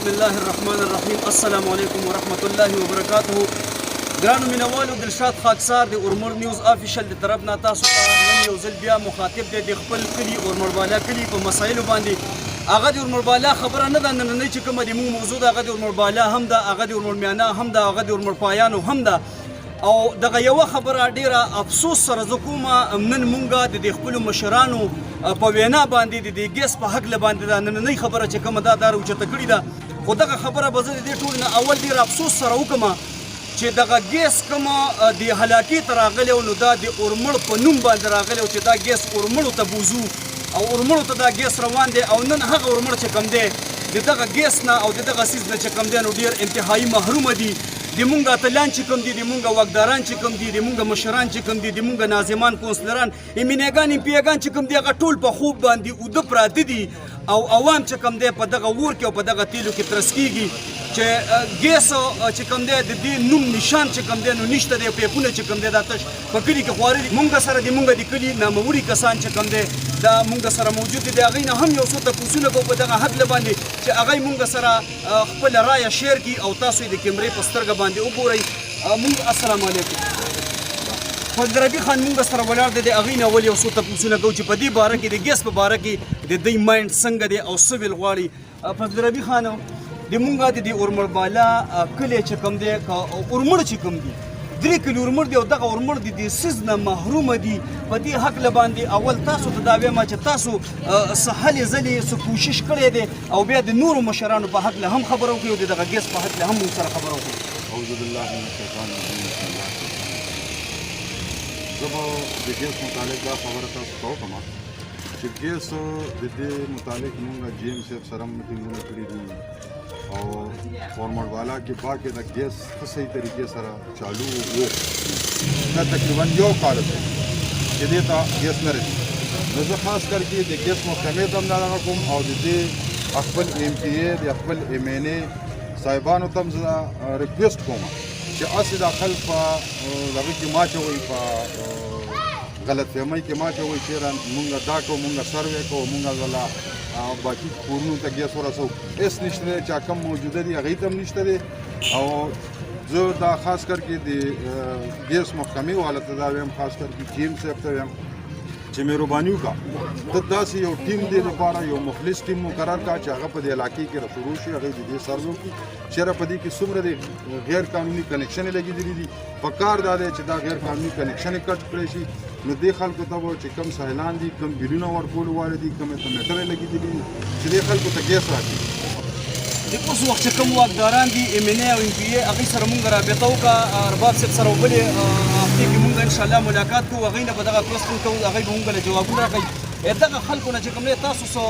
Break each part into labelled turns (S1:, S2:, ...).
S1: بسم الله الرحمن الرحیم. السلام علیکم ورحمت الله وبرکاته. ګرانو مینوالو، دلشاد خاکسار د اورمړ نیوز آفیشل د طرف نه تاسو ته نن یو ځل بیا مخاطب دی د خپل کلي اورمړ بالا کلي په مسایلو باندې. هغه د اورمړ بالا خبره نه ده نننۍ چې کومه د موږ موضوع ده، هغه د اورمړ بالا هم ده، هغه د اورمړ میانه هم ده، هغه د اورمړ پایانو هم ده. او دغه یوه خبره ډیره افسوس سره زه کومه، نن مونږه د خپلو مشرانو په وینا باندې د ګیس په هکله باندې دا نننۍ خبره چې کومه ده دا راوچته کړې ده. خو دغه خبره به زه د دې ټول نه اول ډېر افسوس سره وکړم چې دغه ګیس کومه د هلاکي ته راغلی و، نو دا د اورمړ په نوم باندې راغلی و چې دا ګیس اورمړو ته بوځو او اورمړو ته دا ګیس روان دی. او نن هغه اورمړ چې کوم دی د دغه ګیس نه او د دغه سیز نه چې کوم دی نو ډېر انتهایي محرومه دي. د مونږ اتلان چې کوم دي، د مونږ واکداران چې کوم دي، د مونږ مشران چې کوم دي، د مونږ ناظمان کونسلران امینهګان امپیګان چې کوم دي، هغه ټول په خوب باندې اوده پراته دي او عوام چې کوم دی په دغه اور کې او په دغه تیلو کې ترس کېږي چې ګیس چې کوم دی د دې نوم نشان چې کوم دی نو نشته دی. پیپونه چې کوم دی دا تش په کلي کې خواري دي. مونږ سره د مونږ د کلي ناموړي کسان چې کوم دی دا مونږ سره موجود دي. د هغوی نه هم یو څو تپوسونه کوو په دغه هکله باندې چې هغوی مونږ سره خپله رایه شیر کړي او تاسو یې د کیمرې په سترګه باندې وګورئ. مونږ السلام علیکم. فضل ربي خان مونږ سره ولاړ دی، د هغوی نه اول یو څو تپوسونه کوو چې په دې باره کې د ګیس په باره کې د دوی مایند څنګه دی او څه ویل غواړي. فضل ربي خان، د مونږ د اورمړ بالا کلی چې کوم دی، اورمړ چې کوم دي 3 کلي اورمړ دی او دغه اورمړ د دې سیز نه محرومه دي. په دې هکله باندې اول تاسو ته دا وایم چې تاسو څه هلې ځلې څه کوشش کړی دی او بیا د نورو مشرانو په هکله هم خبره وکړئ او د دغه ګیس په هکله هم موږ سره خبره وکړئ.
S2: اعوذ بالله من الشیطان الرجیم. بسم الله. زه به د ګیس متعلق دا خبره تاسو ته وکړم چې ګیس د دې متعلق موږ جی ایم صاحب سره میټینګونه کړي دي او اورمړ والا کې باقي د ګیس په صحیح طریقې سره چالو وو. دا تقریبا یو کال دی چې دې ته ګیس نه رسي. نو زه خاص کر کې د ګیس محکمې ته هم دغه کوم او د دې خپل ایم پی ای د خپل ایم این ای صاحبانو ته هم زه ریکویسټ کوم چې اسې دا خلک په دغه کې ماچوئ، په غلط فهمۍ کې ماچوئ چې مونږ دا کوو، مونږ سروې کوو، مونږ ځله باقي کورونو ته ګیس ورسوو. هېڅ نشته دی چې کوم موجوده دي هغوی ته هم نشته دی. او زه دا خاص کر کې د ګیس محکمې والا ته دا وایم، خاص کر کې جی ایم صاحب ته وایم چې مهرباني وکړه ته داسې یو ټیم دې لپاره یو مخلص ټیم مقرر کړه چې هغه په دې علاقې کې راشروع شي، هغوی د دې سروې وکړي چېرې په دې کې څومره د غیر قانوني کنیکشن یې لګېدلي دي. پکار دا دی چې دا غیر قانوني کنیکشن یې کټ کړی شي. نو دې خلکو ته به چې کوم ساحلان دي، کوم بیلونه ورکولو والا دي، کوم ته میټر یې لګېدلي دي چې دې خلکو ته ګیس راکړي.
S1: د اوس وخت چې کوم واکداران دي ایم این ای او ایم پی ای، هغوی سره مونږ رابطه وکړه. ارباب صاحب سره بلې هفتې کې مونږ انشاءالله ملاقات کوو، هغوی نه به دغه کوسچن کوو، هغوی به مونږ له جوابونه راکوي. دغه خلکو نه چې کوم دی تاسو څه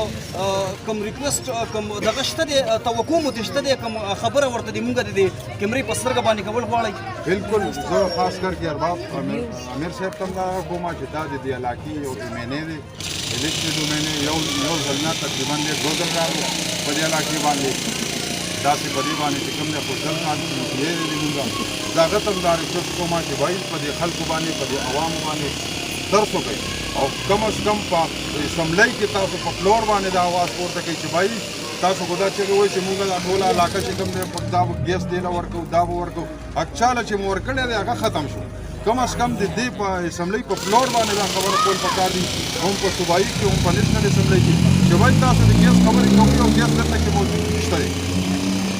S1: کوم ریکویسټ کوم دغه شته دی، توقع مو دې شته دی، کوم خبره ورته د مونږ د کیمرې په سترګه باندې کول غواړئ؟
S2: بالکل. زه خاص کر کې ارباب امیر صاحب ته هم دا کوم چې دا د دې علاقې یو ایم این ای دی، الیکټډ ایم این ای یو ځل نه تقریبا 2 ځل راغلی په دې علاقې باندې. داسې په دې باندې چې کوم دی خو ځل نه دی مونږ د هغه ته هم دا ریکویسټ کوم چې وایي په دې خلکو باندې، په دې عوامو باندې درس وکړئ او کم از کم په اسمبلی کې تاسو په فلور باندې دا اواز پورته کوئ چې وایي تاسو خو دا چغې وایي چې مونږ دا ټوله علاقه چې کوم دی دا به ګیس دې له ورکوو، دا به ورکوو. هغه چاله چې مو ورکړی دی هغه ختم شو. کم از کم د دې په اسمبلی په فلور باندې دا خبره کول پکار دي، هم په صوبایي کې هم په نیشنل اسمبلی کې چې وایي تاسو د ګیس خبرې کوئ او ګیس دلته کې موجود نشته دی.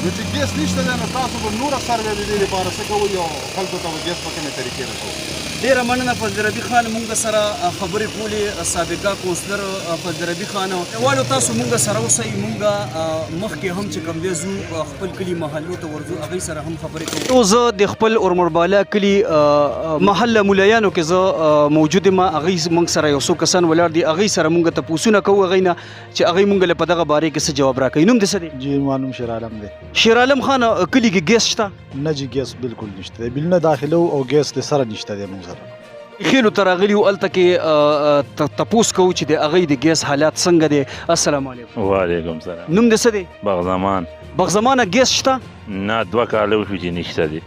S2: نو چې ګیس نشته دی نو تاسو به نوره سروې د دې لپاره څه کوئ او خلکو ته به ګیس په کومې طریقې رسوئ.
S1: ډیره مننه فضل ربي خان، مونږ سره خبرې کولې. سابقه کونسلر فضل ربي خان، والو تاسو مونږ سره اوسئ. مونږ مخکې هم چې کوم دی ځو خپل کلي محلو ته ورځو، هغوی سره هم خبرې کوو. زه د خپل اورمړ بالا کلي محله مولایانو کې زه موجود یم. هغوی مونږ سره یو څو کسان ولاړ دي، هغوی سره مونږ تپوسونه کوو هغوی نه چې هغوی مونږ له په دغه بارې کې څه جواب راکوي. نوم دې څه دی؟
S3: جی ما نوم شیر عالم دی.
S1: شیر عالم خان، کلي کې ګیس شته؟
S3: نه جی ګیس بالکل نشته دی، بیلونه داخلو او ګیس د سره نشته دی. مونږ سره
S1: خیلو ته راغلي وو، هلته کې تپوس کوو چې د هغوی د ګیس حالات څنګه دی. السلام علیکم.
S4: وعلیکم سلام.
S1: نوم دې څه دی؟
S4: بغزمان.
S1: بغزمانه ګیس شته؟
S4: نه 2 کاله وشو چې نشته دی.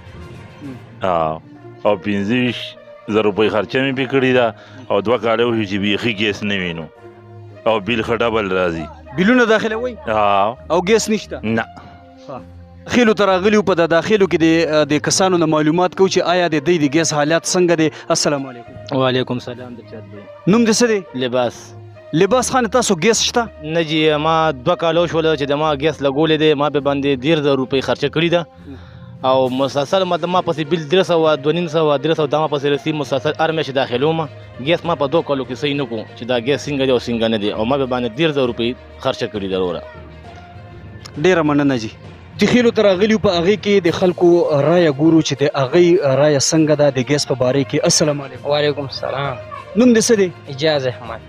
S4: او 25,000 روپۍ خرچه مې پې کړې ده او 2 کاله وشو چې بیخي ګیس نه وینو او بیل ښه ډبل راځي.
S1: بیلونه داخلوئ
S4: او
S1: ګیس نشته؟
S4: نه.
S1: خیلو ته راغلیو په د داخلو کې د کسانو نه معلومات کوو چې آیا د دوی د ګیس حالات څنګه دی. السلام علیکم.
S5: وعلیکم سلام. د چا دی
S1: نوم دې څه دی؟
S5: لباس.
S1: لباس خان تاسو ګیس شته؟
S5: نه جی ما 2 کالو شول چې د ما ګیس لګولې دی. ما په باندې 1,000 روپۍ خرچه کړې ده او مسلسل ما پسې بل 300 200 300 دا ما پسې رسي مسلسل هر میاشت داخلوم. ګیس ما په 2 کالو کې صحیح نه کوم چې دا ګیس څنګه دی او څنګه نه دی او ما په باندې 1,000 روپۍ خرچه کړې ده وروره.
S1: ډیره مننه جی. د خیلو ته راغلیو په هغې کې د خلکو رایه ګورو چې د هغې رایه څنګه ده د ګیس په باره کې. السلام علیکم.
S6: وعلیکم السلام.
S1: نوم دې څه دی؟
S6: اجاز احمد.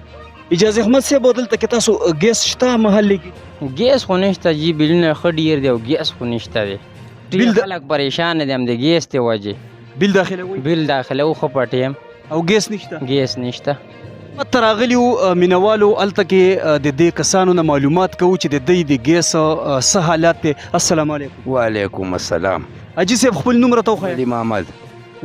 S1: اجاز احمد صاحب دلته کې تاسو ګیس شته محلې کې؟
S6: ګیس خو نشته جی بلونه ښه ډېر دی او ګیس خو نشته دی. ډېر خلک پریشان دي هم د ګیس د وجې.
S1: بل داخلوي؟
S6: بل داخلو خو په ټیم
S1: او ګیس نشته؟
S6: ګیس نشته.
S1: ته راغلیو مینوالو هلته کې د دې کسانو نه معلومات کوو چې د دوی د ګیس څه حالات دی. السلام علیکم.
S7: وعلیکم السلام.
S1: حاجي صاحب خپل نوم راته وښایه.
S7: ولی محمد.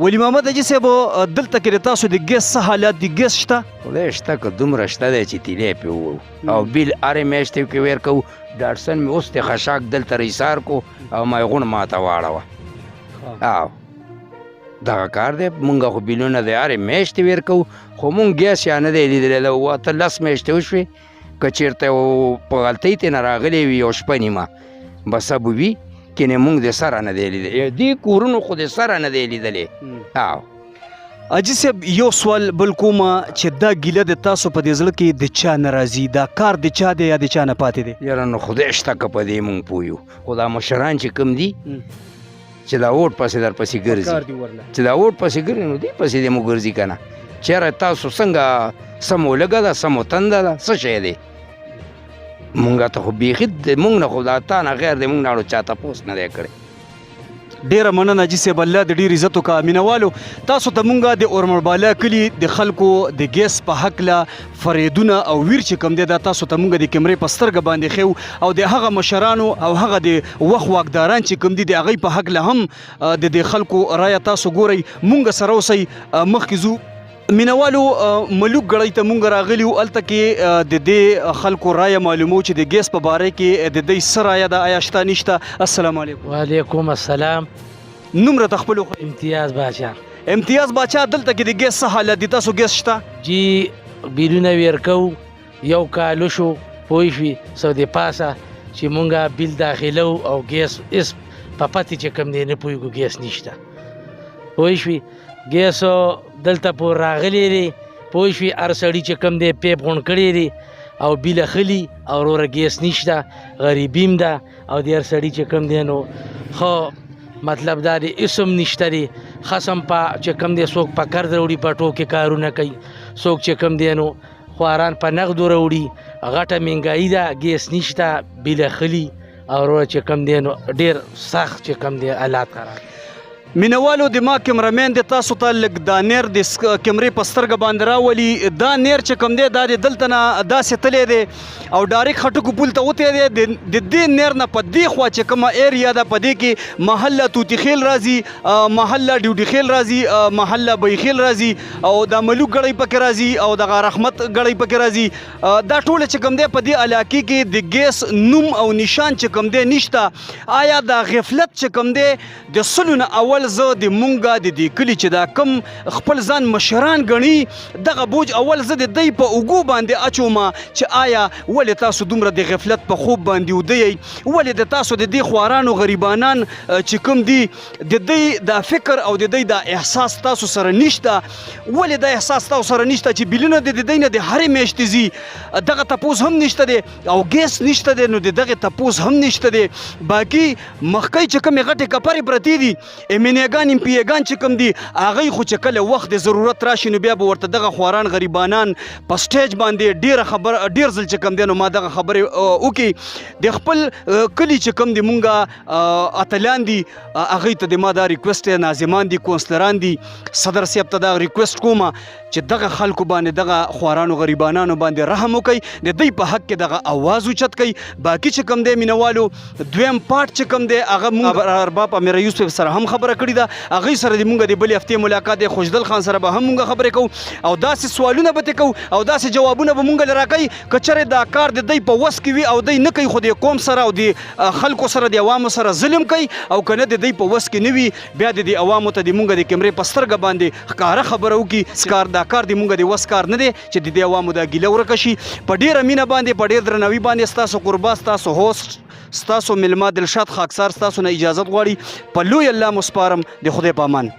S1: ولی محمد حاجي صاحب دلته کې د تاسو د ګیس څه حالات دي؟ ګیس شته؟
S7: خدای شته که دومره شته دی چې تیلی پې ووو او بیل هرې میاشتې کې ویر کوو. ډاټسن مې اوس د خشاک دلته ایثار کو او مایغون ماته واړوه. او دغه کار دی. مونږ خو بیلونه د هرې میاشتې ویر کوو خو مونږ ګیس یا نه دی لیدلی. د 10 میاشتې وشوې که چېرته په غلطۍ ترې نه راغلی وي یو شپه نیمه بس به وي کنې مونږ د سره نه دی لیدلی. دې کورونو خو د سره نه دی لیدلی. او
S1: حاجي صاحب یو سوال بل کومه چې دا ګیله د تاسو په دې زړه کې د چا نه راځي؟ دا کار د چا دی یا د چا نه پاتې دی؟
S7: یاره نو خدای شته که په دې مونږ پوه یو خو دا مشران چې کوم دي چې دا اوټ پسې در پسې ګرځي چې دا اوټ پسې ګرځي نو دې پسې دې مو ګرځي که نه. چېرې تاسو څنګه سمو لږه ده سمو تنده ده څه شی دی؟ مونږ ته خو بیخي مونږ نه خو دا تا نه غیر دی مونږ نه اړو چا تپوس نه دی کړی.
S1: ډیره مننه حاجي صاحب الله د ډیر عزت وکړه. مینوالو تاسو ته مونږه د اورمړ بالا کلي د خلکو د ګیس په هکله فریدونه او ویر چې کوم دی دا تاسو ته مونږ د کیمرې په سترګه باندې ښیو او د هغه مشرانو او هغه د وخت واکداران چې کوم دي د هغوی په هکله هم د دې خلکو رایه تاسو ګورئ. مونږ سره اوسئ مخکې ځو. مینوالو ملوک ګړۍ ته مونږ راغلیو هلته کې د دې خلکو رایه معلومو چې د ګیس په باره کې د دوی څه رایه ده آیا شته نشته. السلام علیکم.
S5: وعلیکم السلام.
S1: نوم راته خپل وښایه.
S5: امتیاز باچا.
S1: امتیاز باچا دلته کې د ګیس څه حالت دي؟ تاسو ګیس شته؟
S5: جی بیلونه ویر کوو یو کالو شو پوه شوې سو د پاسه چې مونږه بیل داخلو او ګیس اس په پاتې چې کوم دی نه پوهېږو ګیس نشته پوه شوې. ګیس دلته پور راغلی دی پوه شوې. هر سړي چې کوم دی پیپ غونډ کړی دی او بیله خلي او وروره ګیس نشته غریبیم ده او د هر سړي چې کوم دی نو خو مطلب دا دی اسم نشته دی. خصم په چې کوم دی څوک په قرض راوړي په ټوکې کارونه کوي څوک چې کوم دی نو خواران په نغدو راوړي. غټه مهنګایي ده ګیس نشته بیله خلي او وروره چې کوم دی نو ډېر سخت چې کوم دی حالات خراب.
S1: مینوالو د ما کیمرامین د تاسو ته لږ دا نیر د کیمرې په سترګه باندې راولي. دا نیر چې کوم دی دا د دلته نه داسې تللی دی او ډایرکټ خټکو پول ته وتی دی. د دې نیر نه په دې خوا چې کومه ایریا ده په دې کې محله توتي خیل راځي محله ډیوټي خیل راځي محله بی خیل راځي او دا ملوک ګړۍ پکې راځي او دغه رحمت ګړۍ پکې راځي. دا ټوله چې کوم دی په دې علاقې کې د ګیس نوم او نشان چې کوم دی نشته. آیا دا غفلت چې کوم دی د سلو نه اول زه د مونږه د دې کلي چې دا کم خپل ځان مشران ګڼي دغه بوج اول زه د دوی په اوږو باندې اچوم چې آیا ولې تاسو دومره د غفلت په خوب باندې وده یئ؟ ولې د تاسو د دې خوارانو غریبانان چې کوم دي د دوی دا فکر او د دوی دا احساس تاسو سره نشته؟ ولې دا احساس تاسو سره نشته چې بیلونه د دوی نه د هرې میاشتې ځي دغه تپوس هم نشته دی او ګیس نشته دی نو د دغې تپوس هم نشته دی. باقي مخکې چې کومې غټې کپرې پرتې دي امینیګان امپیګان چې کوم دي هغوی خو چې کله وخت د ضرورت راشي نو بیا به ورته دغه خواران غریبانان په سټیج باندې ډېر ځل چې کوم دی نو ما دغه خبرې وکړي. د خپل کلي چې کوم دی مونږه اتلان دي هغوی ته د ما دا ریکویسټ دی ناظمان دي کونسلران دي صدر صاحب ته دا ریکویسټ کوم چې دغه خلکو باندې دغه خوارانو غریبانانو باندې رحم وکړي د دوی په حق کې دغه اواز اوچت کړي. باقي چې کوم دی مینوالو دویم پارټ چې کوم دی هغه مونږ ارباب امیر یوسف سره هم خبره کړې کړې ده هغوی سره د مونږ د بلې هفتې ملاقات دی. خوشدل خان سره به هم مونږ خبرې کوو او داسې سوالونه به ترې کوو او داسې جوابونه به مونږ له راکوي که چېرې دا کار د دی په وس کې وي او دی نه کوي خو د قوم سره او د خلکو سره د عوامو سره ظلم کوي او که نه د دی په وس کې نه وي بیا د دې عوامو ته د مونږ د کیمرې په سترګه باندې ښکاره خبره وکړي دا کار د مونږ د وس کار نه دی چې د دې عوامو دا ګیله ورکه شي. په ډېره مینه باندې په ډېر درناوي باندې ستاسو قربا ستاسو هوسټ ستاسو مېلمه دلشاد خاکسار ستاسو نه اجازت غواړي. په لوی الله مو سپارم. د خدای په امان.